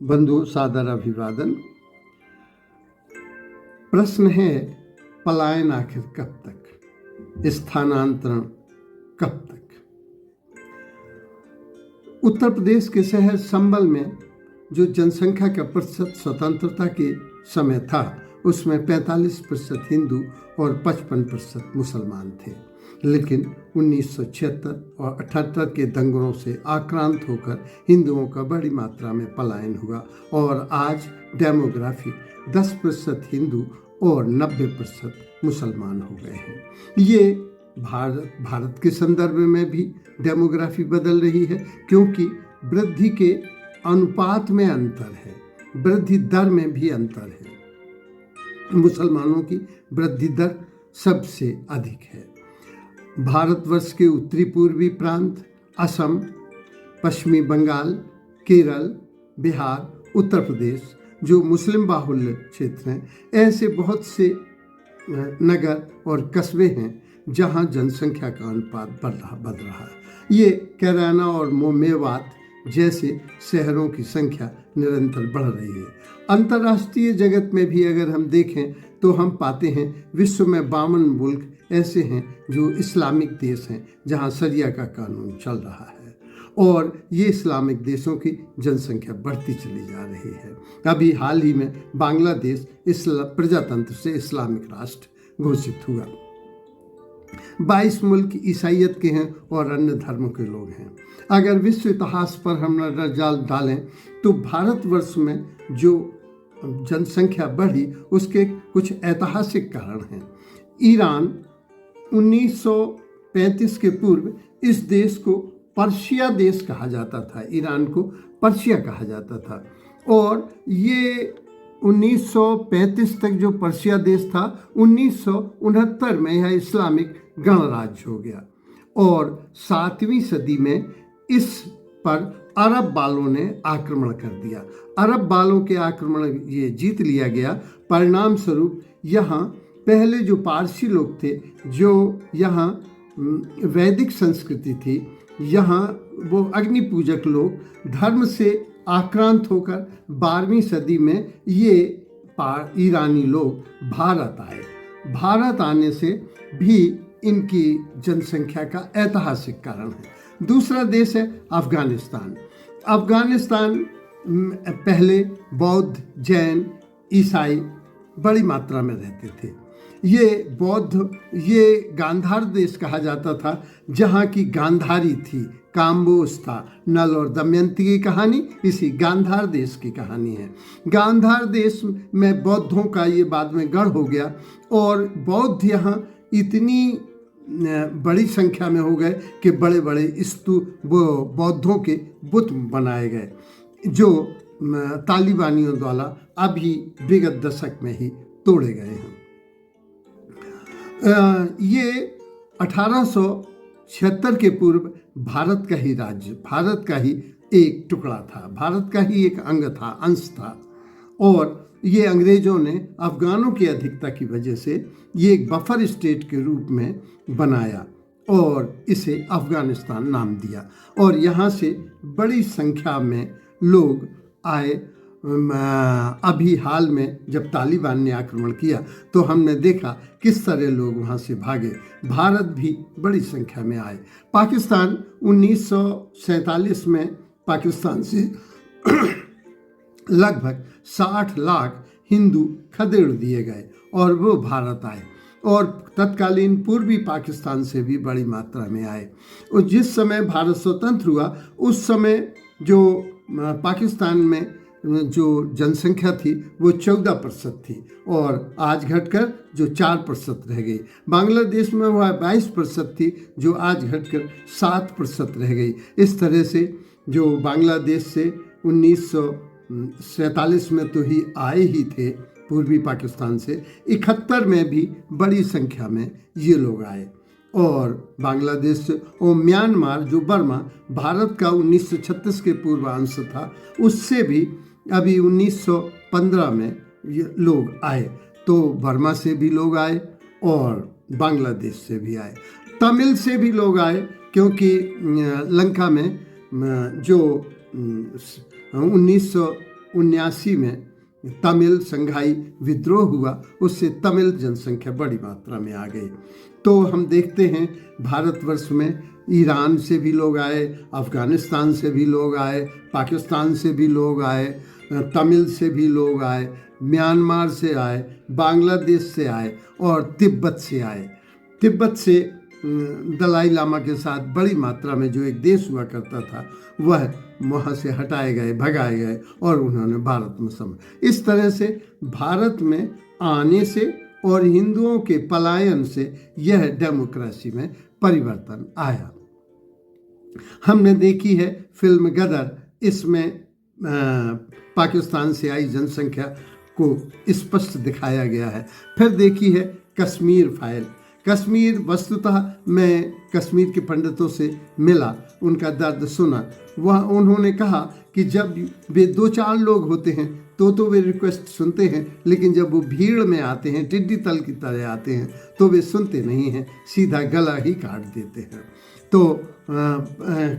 बंधु सादर अभिवादन। प्रश्न है, पलायन आखिर कब तक, स्थानांतरण कब तक? उत्तर प्रदेश के शहर संभल में जो जनसंख्या का प्रतिशत स्वतंत्रता के समय था उसमें 45% हिंदू और 55% मुसलमान थे, लेकिन 1976 और 78 के दंगों से आक्रांत होकर हिंदुओं का बड़ी मात्रा में पलायन हुआ और आज डेमोग्राफी 10% हिंदू और 90% मुसलमान हो गए हैं। ये भारत के संदर्भ में भी डेमोग्राफी बदल रही है, क्योंकि वृद्धि के अनुपात में अंतर है, वृद्धि दर में भी अंतर है। मुसलमानों की वृद्धि दर सबसे अधिक है। भारतवर्ष के उत्तरी पूर्वी प्रांत, असम, पश्चिमी बंगाल, केरल, बिहार, उत्तर प्रदेश जो मुस्लिम बाहुल्य क्षेत्र हैं, ऐसे बहुत से नगर और कस्बे हैं जहां जनसंख्या का अनुपात बढ़ रहा है। ये कैराना और मेवात जैसे शहरों की संख्या निरंतर बढ़ रही है। अंतर्राष्ट्रीय जगत में भी अगर हम देखें तो हम पाते हैं विश्व में 52 मुल्क ऐसे हैं जो इस्लामिक देश हैं, जहां शरिया का कानून चल रहा है और ये इस्लामिक देशों की जनसंख्या बढ़ती चली जा रही है। अभी हाल ही में बांग्लादेश प्रजातंत्र से इस्लामिक राष्ट्र घोषित हुआ। 22 मुल्क ईसाइयत के हैं और अन्य धर्मों के लोग हैं। अगर विश्व इतिहास पर हम नजर डालें तो भारतवर्ष में जो जनसंख्या बढ़ी उसके कुछ ऐतिहासिक कारण हैं। ईरान 1935 के पूर्व इस देश को पर्शिया देश कहा जाता था, ईरान को पर्शिया कहा जाता था और ये 1935 तक जो पर्शिया देश था 1969 में यह इस्लामिक गणराज्य हो गया और 7वीं सदी में इस पर अरब वालों ने आक्रमण कर दिया। अरब वालों के आक्रमण ये जीत लिया गया। परिणाम स्वरूप यहाँ पहले जो पारसी लोग थे, जो यहाँ वैदिक संस्कृति थी, यहाँ वो अग्नि पूजक लोग धर्म से आक्रांत होकर 12वीं सदी में ये ईरानी लोग भारत आए। भारत आने से भी इनकी जनसंख्या का ऐतिहासिक कारण है। दूसरा देश है अफगानिस्तान। अफगानिस्तान पहले बौद्ध, जैन, ईसाई बड़ी मात्रा में रहते थे। ये गांधार देश कहा जाता था, जहाँ की गांधारी थी, काम्बोज था। नल और दमयंती की कहानी इसी गांधार देश की कहानी है। गांधार देश में बौद्धों का ये बाद में गढ़ हो गया और बौद्ध यहाँ इतनी बड़ी संख्या में हो गए कि बड़े बड़े बौद्धों के बुत बनाए गए, जो तालिबानियों द्वारा अभी विगत दशक में ही तोड़े गए हैं। ये 1876 के पूर्व भारत का ही राज्य, भारत का ही एक टुकड़ा था, भारत का ही एक अंग था, अंश था और ये अंग्रेजों ने अफगानों की अधिकता की वजह से ये एक बफर स्टेट के रूप में बनाया और इसे अफगानिस्तान नाम दिया और यहाँ से बड़ी संख्या में लोग आए। अभी हाल में जब तालिबान ने आक्रमण किया तो हमने देखा किस तरह लोग वहाँ से भागे। भारत भी बड़ी संख्या में आए। पाकिस्तान 1947 में पाकिस्तान से लगभग 60 लाख हिंदू खदेड़ दिए गए और वो भारत आए और तत्कालीन पूर्वी पाकिस्तान से भी बड़ी मात्रा में आए। और जिस समय भारत स्वतंत्र हुआ उस समय जो पाकिस्तान में जो जनसंख्या थी वो 14% थी और आज घटकर जो 4% रह गई। बांग्लादेश में वह 22% थी जो आज घटकर 7% रह गई। इस तरह से जो बांग्लादेश से 1947 में तो ही आए ही थे पूर्वी पाकिस्तान से, 71 में भी बड़ी संख्या में ये लोग आए और बांग्लादेश से और म्यांमार जो बर्मा भारत का 1936 के पूर्वांश था उससे भी अभी 1915 में ये लोग आए। तो बर्मा से भी लोग आए और बांग्लादेश से भी आए, तमिल से भी लोग आए, क्योंकि लंका में जो 1979 में तमिल संघाई विद्रोह हुआ, उससे तमिल जनसंख्या बड़ी मात्रा में आ गई। तो हम देखते हैं भारतवर्ष में ईरान से भी लोग आए, अफ़गानिस्तान से भी लोग आए, पाकिस्तान से भी लोग आए, तमिल से भी लोग आए, म्यांमार से आए, बांग्लादेश से आए और तिब्बत से आए। तिब्बत से दलाई लामा के साथ बड़ी मात्रा में जो एक देश हुआ करता था वह वहाँ से हटाए गए, भगाए गए और उन्होंने भारत में समा। इस तरह से भारत में आने से और हिंदुओं के पलायन से यह डेमोक्रेसी में परिवर्तन आया। हमने देखी है फिल्म गदर, इसमें पाकिस्तान से आई जनसंख्या को स्पष्ट दिखाया गया है। फिर देखी है कश्मीर फाइल। कश्मीर वस्तुतः मैं कश्मीर के पंडितों से मिला, उनका दर्द सुना। वह उन्होंने कहा कि जब वे 2-4 लोग होते हैं तो वे रिक्वेस्ट सुनते हैं, लेकिन जब वो भीड़ में आते हैं, टिड्डी तल की तरह आते हैं, तो वे सुनते नहीं हैं, सीधा गला ही काट देते हैं। तो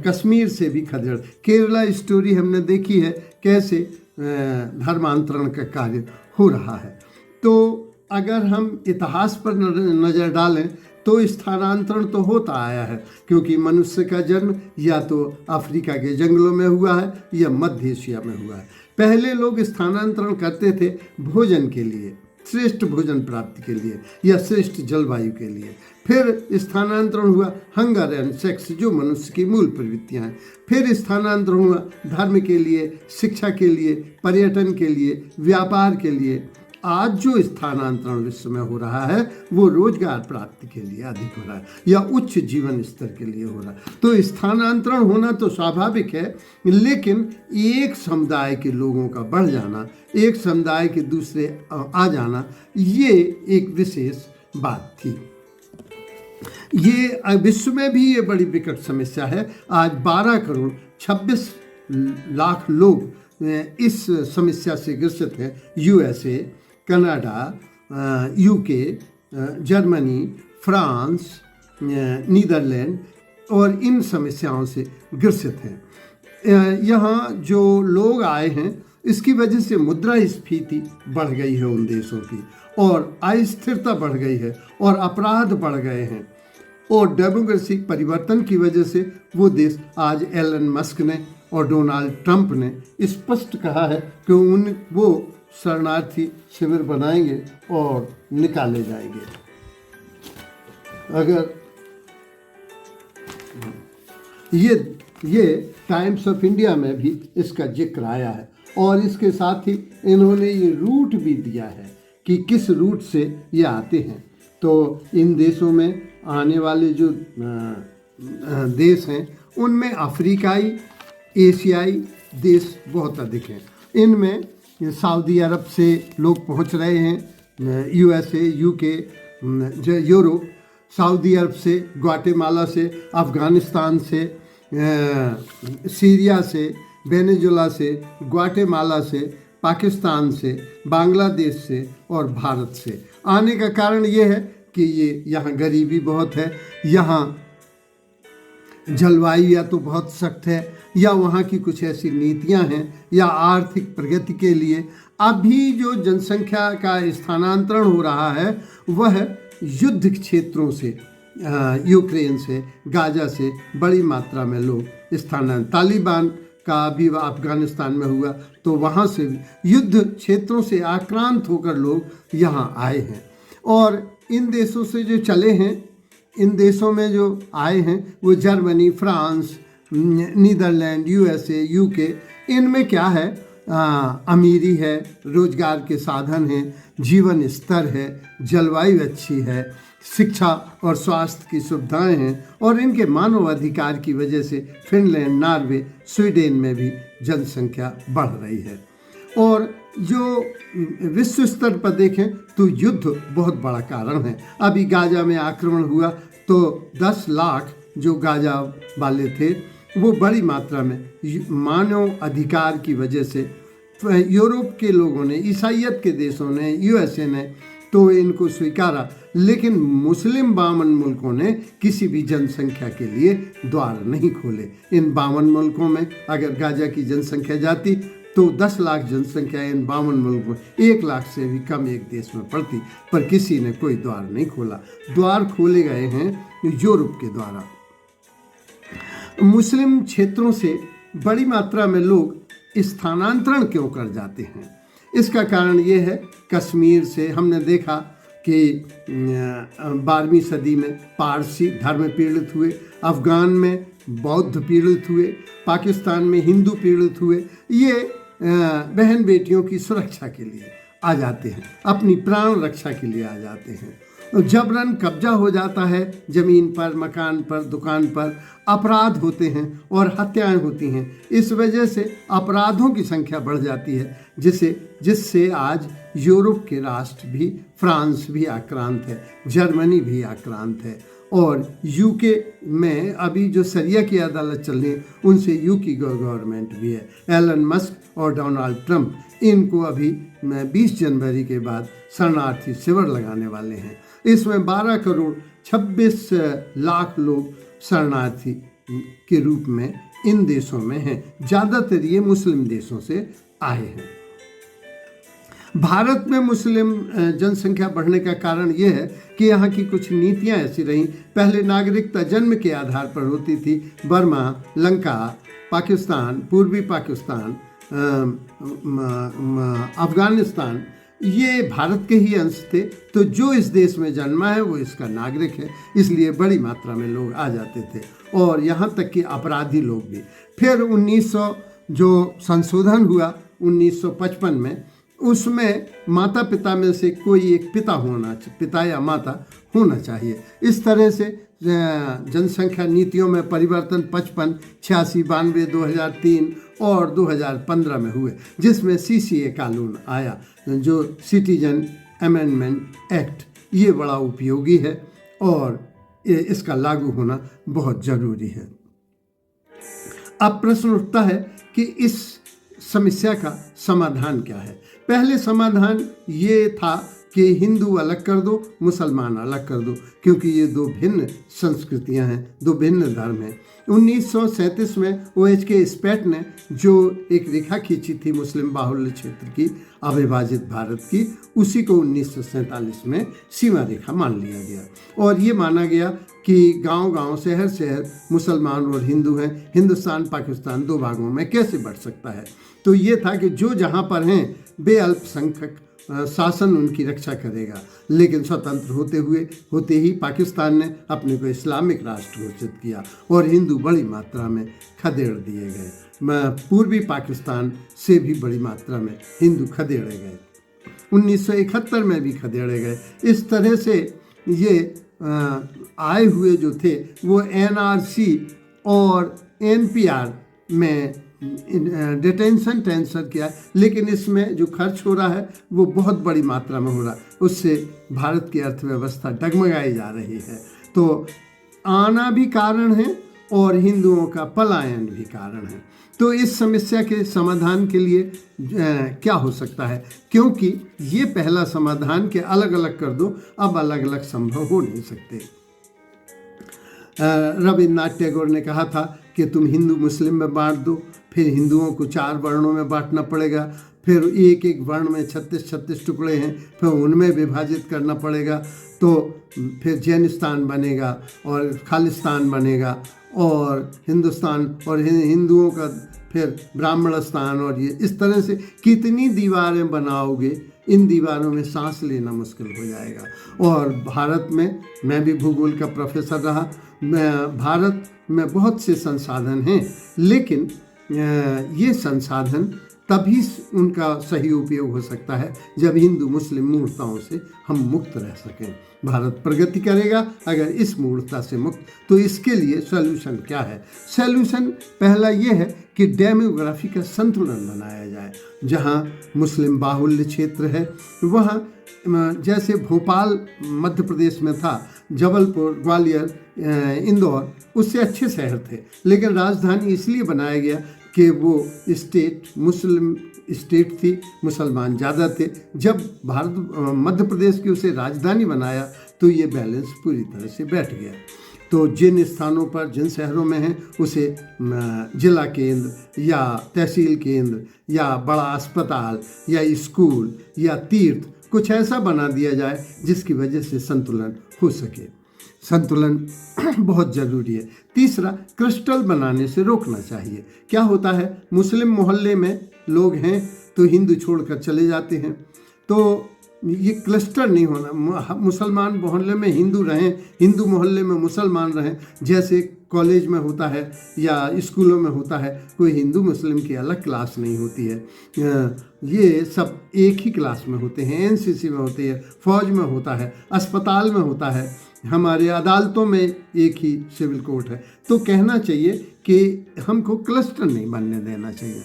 कश्मीर से भी खदेड़। केरला स्टोरी हमने देखी है कैसे धर्मांतरण का कार्य हो रहा है। तो अगर हम इतिहास पर नज़र डालें तो स्थानांतरण तो होता आया है, क्योंकि मनुष्य का जन्म या तो अफ्रीका के जंगलों में हुआ है या मध्य एशिया में हुआ है। पहले लोग स्थानांतरण करते थे भोजन के लिए, श्रेष्ठ भोजन प्राप्ति के लिए या श्रेष्ठ जलवायु के लिए। फिर स्थानांतरण हुआ हंगर एंड सेक्स, जो मनुष्य की मूल प्रवृत्तियां हैं। फिर स्थानांतरण हुआ धर्म के लिए, शिक्षा के लिए, पर्यटन के लिए, व्यापार के लिए। आज जो स्थानांतरण विश्व में हो रहा है वो रोजगार प्राप्ति के लिए अधिक हो रहा है या उच्च जीवन स्तर के लिए हो रहा है। तो स्थानांतरण होना तो स्वाभाविक है, लेकिन एक समुदाय के लोगों का बढ़ जाना, एक समुदाय के दूसरे आ जाना, ये एक विशेष बात थी। ये विश्व में भी ये बड़ी विकट समस्या है। आज 12 करोड़ 26 लाख लोग इस समस्या से ग्रसित हैं। USA, Canada, UK, Germany, France, Netherlands और इन समस्याओं से ग्रसित हैं। यहाँ जो लोग आए हैं इसकी वजह से मुद्रास्फीति बढ़ गई है उन देशों की, और अस्थिरता बढ़ गई है और अपराध बढ़ गए हैं। और डेमोक्रेसी परिवर्तन की वजह से वो देश आज एलन मस्क ने और डोनाल्ड ट्रंप ने स्पष्ट कहा है कि वो शरणार्थी शिविर बनाएंगे और निकाले जाएंगे। अगर ये टाइम्स ऑफ इंडिया में भी इसका जिक्र आया है, और इसके साथ ही इन्होंने ये रूट भी दिया है कि किस रूट से ये आते हैं। तो इन देशों में आने वाले जो देश हैं उनमें अफ्रीकाई, एशियाई देश बहुत अधिक हैं। इनमें सऊदी अरब से लोग पहुंच रहे हैं, यूएसए, यूके, यूरोप, सऊदी अरब से, ग्वाटेमाला से, अफ़गानिस्तान से, सीरिया से, वेनेजुएला से, ग्वाटेमाला से, पाकिस्तान से, बांग्लादेश से और भारत से। आने का कारण ये है कि ये यहाँ गरीबी बहुत है, यहाँ जलवायु या तो बहुत सख्त है या वहाँ की कुछ ऐसी नीतियाँ हैं, या आर्थिक प्रगति के लिए अभी जो जनसंख्या का स्थानांतरण हो रहा है वह युद्ध क्षेत्रों से, यूक्रेन से, गाजा से बड़ी मात्रा में लोग स्थानांतरण। तालिबान का भी अफगानिस्तान में हुआ तो वहाँ से युद्ध क्षेत्रों से आक्रांत होकर लोग यहाँ आए हैं। और इन देशों से जो चले हैं, इन देशों में जो आए हैं वो Germany, France, Netherlands, USA, UK, इनमें क्या है, अमीरी है, रोजगार के साधन हैं, जीवन स्तर है, जलवायु अच्छी है, शिक्षा और स्वास्थ्य की सुविधाएं हैं, और इनके मानव अधिकार की वजह से फिनलैंड, नॉर्वे, स्वीडन में भी जनसंख्या बढ़ रही है। और जो विश्व स्तर पर देखें तो युद्ध बहुत बड़ा कारण है। अभी गाजा में आक्रमण हुआ तो 10 लाख जो गाजा वाले थे वो बड़ी मात्रा में मानव अधिकार की वजह से यूरोप के लोगों ने, ईसाइयत के देशों ने, यूएसए ने तो इनको स्वीकारा, लेकिन मुस्लिम 52 मुल्कों ने किसी भी जनसंख्या के लिए द्वार नहीं खोले। इन 52 मुल्कों में अगर गाजा की जनसंख्या जाती तो 10 लाख जनसंख्या इन 52 मुल्कों में 1 लाख से भी कम एक देश में पड़ती, पर किसी ने कोई द्वार नहीं खोला। द्वार खोले गए हैं यूरोप के द्वारा। मुस्लिम क्षेत्रों से बड़ी मात्रा में लोग स्थानांतरण क्यों कर जाते हैं? इसका कारण ये है, कश्मीर से हमने देखा कि 12वीं सदी में पारसी धर्म पीड़ित हुए, अफगान में बौद्ध पीड़ित हुए, पाकिस्तान में हिंदू पीड़ित हुए। ये बहन बेटियों की सुरक्षा के लिए आ जाते हैं, अपनी प्राण रक्षा के लिए आ जाते हैं। जबरन कब्जा हो जाता है ज़मीन पर, मकान पर, दुकान पर, अपराध होते हैं और हत्याएं होती हैं। इस वजह से अपराधों की संख्या बढ़ जाती है, जिससे आज यूरोप के राष्ट्र भी, फ्रांस भी आक्रांत है, जर्मनी भी आक्रांत है। और यूके में अभी जो शरिया की अदालत चल रही है, उनसे यूके गवर्नमेंट भी है। एलन मस्क और डोनाल्ड ट्रंप इनको अभी 20 जनवरी के बाद शरणार्थी शिविर लगाने वाले हैं। इसमें 12 करोड़ 26 लाख लोग शरणार्थी के रूप में इन देशों में हैं। ज़्यादातर ये मुस्लिम देशों से आए हैं। भारत में मुस्लिम जनसंख्या बढ़ने का कारण ये है कि यहाँ की कुछ नीतियाँ ऐसी रहीं। पहले नागरिकता जन्म के आधार पर होती थी। बर्मा, लंका, पाकिस्तान, पूर्वी पाकिस्तान, अफगानिस्तान, ये भारत के ही अंश थे। तो जो इस देश में जन्मा है वो इसका नागरिक है, इसलिए बड़ी मात्रा में लोग आ जाते थे, और यहाँ तक कि अपराधी लोग भी। फिर 1900 जो संशोधन हुआ 1955 में, उसमें माता पिता में से कोई एक पिता या माता होना चाहिए। इस तरह से जनसंख्या नीतियों में परिवर्तन 55, 86, 92, 2003 और 2015 में हुए, जिसमें CCA कानून आया, जो सिटीजन अमेंडमेंट एक्ट। ये बड़ा उपयोगी है और इसका लागू होना बहुत ज़रूरी है। अब प्रश्न उठता है कि इस समस्या का समाधान क्या है? पहले समाधान ये था कि हिंदू अलग कर दो, मुसलमान अलग कर दो, क्योंकि ये दो भिन्न संस्कृतियां हैं, दो भिन्न धर्म हैं। 1937 में OHK स्पेट ने जो एक रेखा खींची थी मुस्लिम बाहुल्य क्षेत्र की, अविभाजित भारत की, उसी को 1947 में सीमा रेखा मान लिया गया। और ये माना गया कि गांव-गांव, शहर-शहर मुसलमान और हिंदू हैं। हिंदुस्तान पाकिस्तान 2 भागों में कैसे बढ़ सकता है? तो ये था कि जो जहाँ पर हैं वे अल्पसंख्यक शासन उनकी रक्षा करेगा। लेकिन स्वतंत्र होते ही पाकिस्तान ने अपने को इस्लामिक राष्ट्र घोषित किया और हिंदू बड़ी मात्रा में खदेड़ दिए गए। पूर्वी पाकिस्तान से भी बड़ी मात्रा में हिंदू खदेड़े गए। 1971 में भी खदेड़े गए। इस तरह से ये आए हुए जो थे वो NRC और NPR में डिटेंशन टेंशन किया है, लेकिन इसमें जो खर्च हो रहा है वो बहुत बड़ी मात्रा में हो रहा है। उससे भारत की अर्थव्यवस्था डगमगाई जा रही है। तो आना भी कारण है और हिंदुओं का पलायन भी कारण है। तो इस समस्या के समाधान के लिए क्या हो सकता है? क्योंकि ये पहला समाधान के अलग अलग कर दो, अब अलग अलग संभव हो नहीं सकते। रविन्द्रनाथ टैगोर ने कहा था कि तुम हिंदू मुस्लिम में बांट दो, फिर हिंदुओं को 4 वर्णों में बांटना पड़ेगा, फिर एक एक वर्ण में 36 टुकड़े हैं, फिर उनमें विभाजित करना पड़ेगा, तो फिर जैनिस्तान बनेगा और खालिस्तान बनेगा, और हिंदुस्तान और हिंदुओं का फिर ब्राह्मणस्तान, और ये इस तरह से कितनी दीवारें बनाओगे, इन दीवारों में सांस लेना मुश्किल हो जाएगा। और भारत में, मैं भी भूगोल का प्रोफेसर रहा, भारत में बहुत से संसाधन हैं, लेकिन ये संसाधन तभी उनका सही उपयोग हो सकता है जब हिंदू मुस्लिम मूर्ताओं से हम मुक्त रह सकें। भारत प्रगति करेगा अगर इस मूर्ता से मुक्त। तो इसके लिए सॉल्यूशन क्या है? सॉल्यूशन पहला ये है कि डेमोग्राफी का संतुलन बनाया जाए। जहाँ मुस्लिम बाहुल्य क्षेत्र है वहाँ, जैसे भोपाल मध्य प्रदेश में था, जबलपुर, ग्वालियर, इंदौर उससे अच्छे शहर थे, लेकिन राजधानी इसलिए बनाया गया कि वो मुस्लिम स्टेट थी, मुसलमान ज़्यादा थे। जब मध्य प्रदेश की उसे राजधानी बनाया तो ये बैलेंस पूरी तरह से बैठ गया। तो जिन स्थानों पर, जिन शहरों में हैं, उसे जिला केंद्र या तहसील केंद्र या बड़ा अस्पताल या स्कूल या तीर्थ कुछ ऐसा बना दिया जाए जिसकी वजह से संतुलन हो सके। संतुलन बहुत ज़रूरी है। तीसरा, क्लस्टर बनाने से रोकना चाहिए। क्या होता है, मुस्लिम मोहल्ले में लोग हैं तो हिंदू छोड़कर चले जाते हैं, तो ये क्लस्टर नहीं होना। मुसलमान मोहल्ले में हिंदू रहें, हिंदू मोहल्ले में मुसलमान रहें, जैसे कॉलेज में होता है या स्कूलों में होता है। कोई हिंदू मुस्लिम की अलग क्लास नहीं होती है, ये सब एक ही क्लास में होते हैं। एनसीसी में होती है, फौज में होता है, अस्पताल में होता है, हमारे अदालतों में एक ही सिविल कोर्ट है। तो कहना चाहिए कि हमको क्लस्टर नहीं बनने देना चाहिए।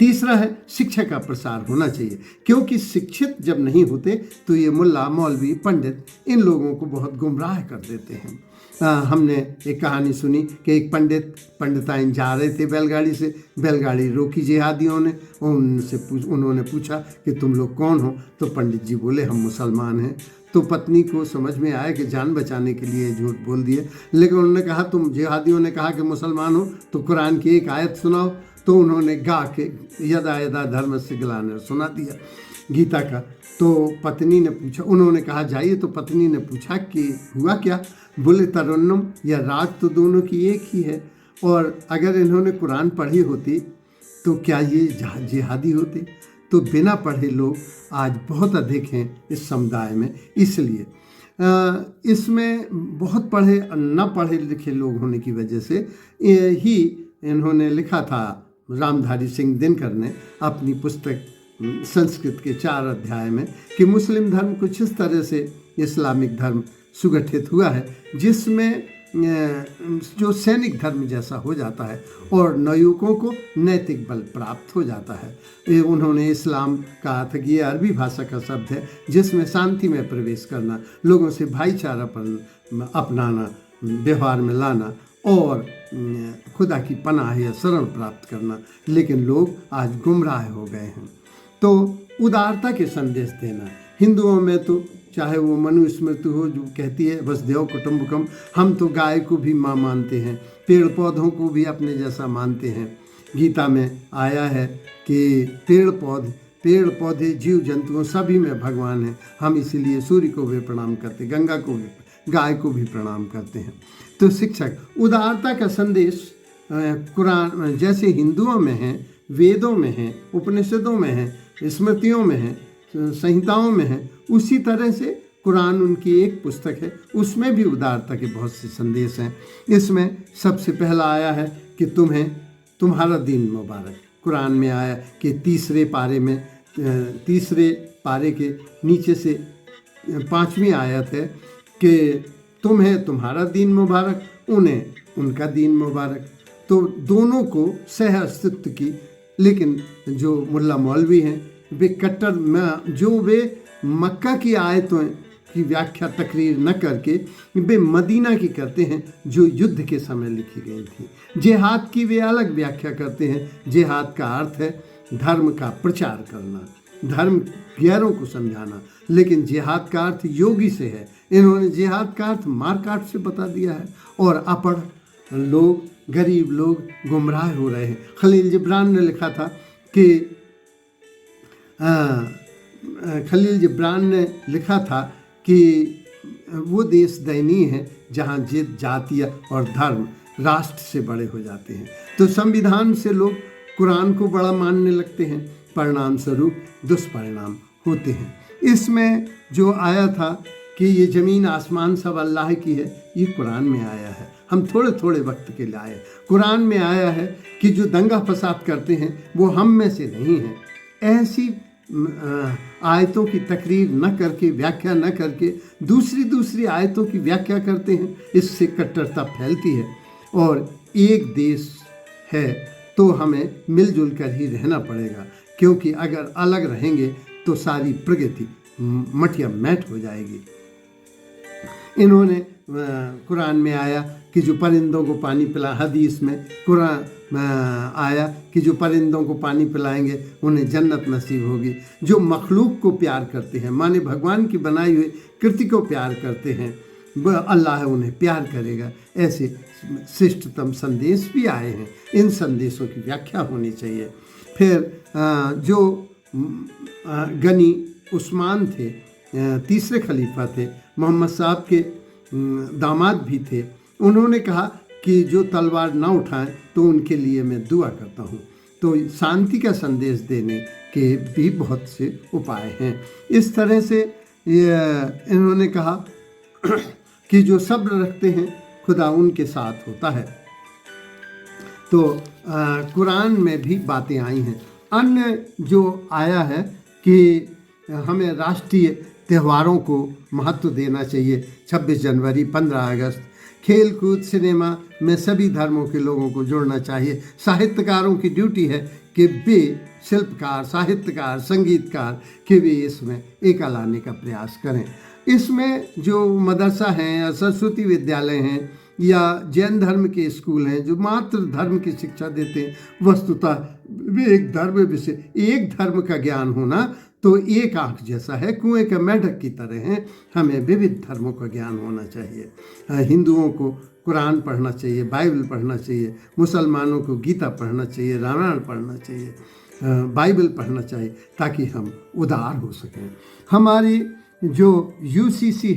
तीसरा है, शिक्षा का प्रसार होना चाहिए, क्योंकि शिक्षित जब नहीं होते तो ये मुल्ला, मौलवी, पंडित इन लोगों को बहुत गुमराह कर देते हैं। हमने एक कहानी सुनी कि एक पंडिताइन जा रहे थे बैलगाड़ी से, बैलगाड़ी रोकी जिहादियों ने, उन्होंने पूछा कि तुम लोग कौन हो? तो पंडित जी बोले हम मुसलमान हैं। तो पत्नी को समझ में आया कि जान बचाने के लिए झूठ बोल दिए, लेकिन उन्होंने कहा तुम जिहादियों ने कहा कि मुसलमान हो तो कुरान की एक आयत सुनाओ। तो उन्होंने गा के यदा यदा धर्मस्य ग्लानिर्भवति सुना दिया, गीता का। तो पत्नी ने पूछा, उन्होंने कहा जाइए, तो पत्नी ने पूछा कि हुआ क्या? बोले तरन्नुम या राग तो दोनों की एक ही है, और अगर इन्होंने कुरान पढ़ी होती तो क्या ये जिहादी होते? तो बिना पढ़े लोग आज बहुत अधिक हैं इस समुदाय में। इसलिए इसमें बहुत पढ़े न पढ़े लिखे लोग होने की वजह से ही इन्होंने लिखा था, रामधारी सिंह दिनकर ने अपनी पुस्तक संस्कृत के 4 अध्याय में, कि मुस्लिम धर्म कुछ इस तरह से इस्लामिक धर्म सुगठित हुआ है जिसमें जो सैनिक धर्म जैसा हो जाता है और नवयुवकों को नैतिक बल प्राप्त हो जाता है। उन्होंने इस्लाम का अर्थ किया, अरबी भाषा का शब्द है जिसमें शांति में प्रवेश करना, लोगों से भाईचारापन अपनाना, व्यवहार में लाना और खुदा की पनाह या शरण प्राप्त करना। लेकिन लोग आज गुमराह हो गए हैं। तो उदारता के संदेश देना, हिंदुओं में तो चाहे वो मनुस्मृति हो जो कहती है वसुधैव कुटुंबकम, हम तो गाय को भी माँ मानते हैं, पेड़ पौधों को भी अपने जैसा मानते हैं। गीता में आया है कि पेड़ पौधे जीव जंतुओं सभी में भगवान हैं, हम इसीलिए सूर्य को भी प्रणाम करते, गंगा को भी, गाय को भी प्रणाम करते हैं। तो शिक्षक उदारता का संदेश कुरान जैसे हिंदुओं में है, वेदों में है, उपनिषदों में है, स्मृतियों में है, संहिताओं में है, उसी तरह से कुरान उनकी एक पुस्तक है, उसमें भी उदारता के बहुत से संदेश हैं। इसमें सबसे पहला आया है कि तुम्हारा दिन मुबारक। कुरान में आया कि तीसरे पारे के नीचे से 5वीं आयत है कि तुम्हें तुम्हारा दिन मुबारक, उन्हें उनका दिन मुबारक। तो दोनों को सह अस्तित्व की, लेकिन जो मुल्ला मौलवी हैं वे कट्टर में, जो वे मक्का की आयतों की व्याख्या तकरीर न करके वे मदीना की करते हैं जो युद्ध के समय लिखी गई थी। जिहाद की वे अलग व्याख्या करते हैं। जिहाद का अर्थ है धर्म का प्रचार करना, धर्म गैरों को समझाना, लेकिन जिहाद का अर्थ योगी से है। इन्होंने जिहाद का अर्थ मारकाट से बता दिया है और अपढ़ लोग, गरीब लोग गुमराह हो रहे हैं। खलील जिब्रान ने लिखा था कि वो देश दयनीय है जहाँ जातीय और धर्म राष्ट्र से बड़े हो जाते हैं। तो संविधान से लोग कुरान को बड़ा मानने लगते हैं, परिणाम स्वरूप दुष्परिणाम होते हैं। इसमें जो आया था कि ये ज़मीन आसमान सब अल्लाह की है, ये कुरान में आया है। हम थोड़े थोड़े वक्त के लिए आए। कुरान में आया है कि जो दंगा फसाद करते हैं वो हम में से नहीं हैं। ऐसी आयतों की तकरीर न करके, व्याख्या न करके दूसरी आयतों की व्याख्या करते हैं, इससे कट्टरता फैलती है। और एक देश है तो हमें मिलजुल कर ही रहना पड़ेगा, क्योंकि अगर अलग रहेंगे तो सारी प्रगति मटिया मैट हो जाएगी। इन्होंने कुरान में आया कि जो परिंदों को पानी पिला, हदीस में कुरान आया कि जो परिंदों को पानी पिलाएंगे उन्हें जन्नत नसीब होगी। जो मखलूक को प्यार करते हैं, माने भगवान की बनाई हुई कृति को प्यार करते हैं, अल्लाह उन्हें प्यार करेगा। ऐसे श्रेष्ठतम संदेश भी आए हैं, इन संदेशों की व्याख्या होनी चाहिए। फिर जो गनी उस्मान थे, तीसरे खलीफा थे, मोहम्मद साहब के दामाद भी थे, उन्होंने कहा कि जो तलवार ना उठाएं तो उनके लिए मैं दुआ करता हूँ। तो शांति का संदेश देने के भी बहुत से उपाय हैं। इस तरह से इन्होंने कहा कि जो सब्र रखते हैं खुदा उनके साथ होता है। तो कुरान में भी बातें आई हैं। अन्य जो आया है कि हमें राष्ट्रीय त्योहारों को महत्व देना चाहिए। 26 जनवरी, 15 अगस्त, खेल कूद, सिनेमा में सभी धर्मों के लोगों को जोड़ना चाहिए। साहित्यकारों की ड्यूटी है कि वे शिल्पकार, साहित्यकार, संगीतकार कि वे इसमें एकता लाने का प्रयास करें। इसमें जो मदरसा हैं या सरस्वती विद्यालय हैं या जैन धर्म के स्कूल हैं जो मात्र धर्म की शिक्षा देते हैं, वस्तुतः वे एक धर्म विषय, एक धर्म का ज्ञान होना तो एक आँख जैसा है, कुएं का मेंढक की तरह है। हमें विविध धर्मों का ज्ञान होना चाहिए। हिंदुओं को कुरान पढ़ना चाहिए, बाइबल पढ़ना चाहिए, मुसलमानों को गीता पढ़ना चाहिए, रामायण पढ़ना चाहिए, बाइबल पढ़ना चाहिए, ताकि हम उदार हो सकें। हमारी जो यूसीसी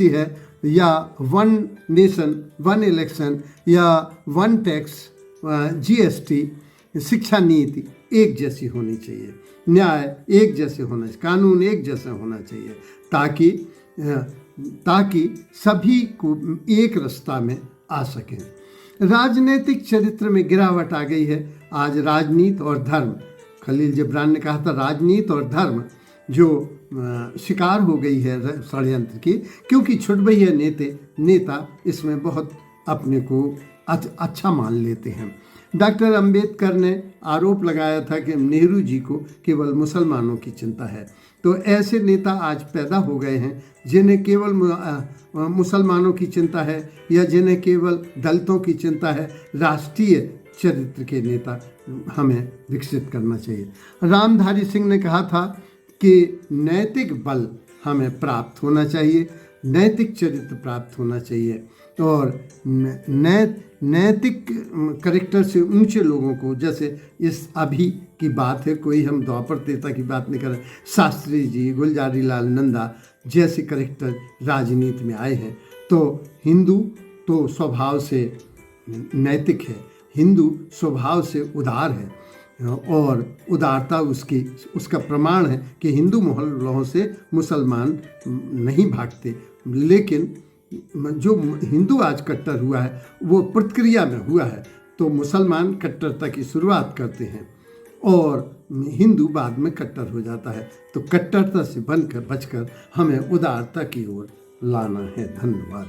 है या वन नेशन वन इलेक्शन या वन टैक्स, जीएसटी, शिक्षा नीति एक जैसी होनी चाहिए, न्याय एक जैसे होना चाहिए, कानून एक जैसा होना चाहिए, ताकि सभी को एक रास्ता में आ सकें। राजनीतिक चरित्र में गिरावट आ गई है। आज राजनीति और धर्म, खलील जिब्रान ने कहा था राजनीति और धर्म जो शिकार हो गई है षड्यंत्र की, क्योंकि छुटभैया नेता इसमें बहुत अपने को अच्छा मान लेते हैं। डॉक्टर अंबेडकर ने आरोप लगाया था कि नेहरू जी को केवल मुसलमानों की चिंता है। तो ऐसे नेता आज पैदा हो गए हैं जिन्हें केवल मुसलमानों की चिंता है या जिन्हें केवल दलितों की चिंता है। राष्ट्रीय चरित्र के नेता हमें विकसित करना चाहिए। रामधारी सिंह ने कहा था कि नैतिक बल हमें प्राप्त होना चाहिए, नैतिक चरित्र प्राप्त होना चाहिए और नैतिक करेक्टर से ऊंचे लोगों को, जैसे इस अभी की बात है, कोई हम द्वापर त्रेता की बात नहीं कर रहे, शास्त्री जी, गुलजारी लाल नंदा जैसे करेक्टर राजनीति में आए हैं। तो हिंदू तो स्वभाव से नैतिक है, हिंदू स्वभाव से उदार है और उदारता उसका प्रमाण है कि हिंदू मोहल्लों से मुसलमान नहीं भागते। लेकिन जो हिंदू आज कट्टर हुआ है वो प्रक्रिया में हुआ है। तो मुसलमान कट्टरता की शुरुआत करते हैं और हिंदू बाद में कट्टर हो जाता है। तो कट्टरता से बचकर हमें उदारता की ओर लाना है। धन्यवाद।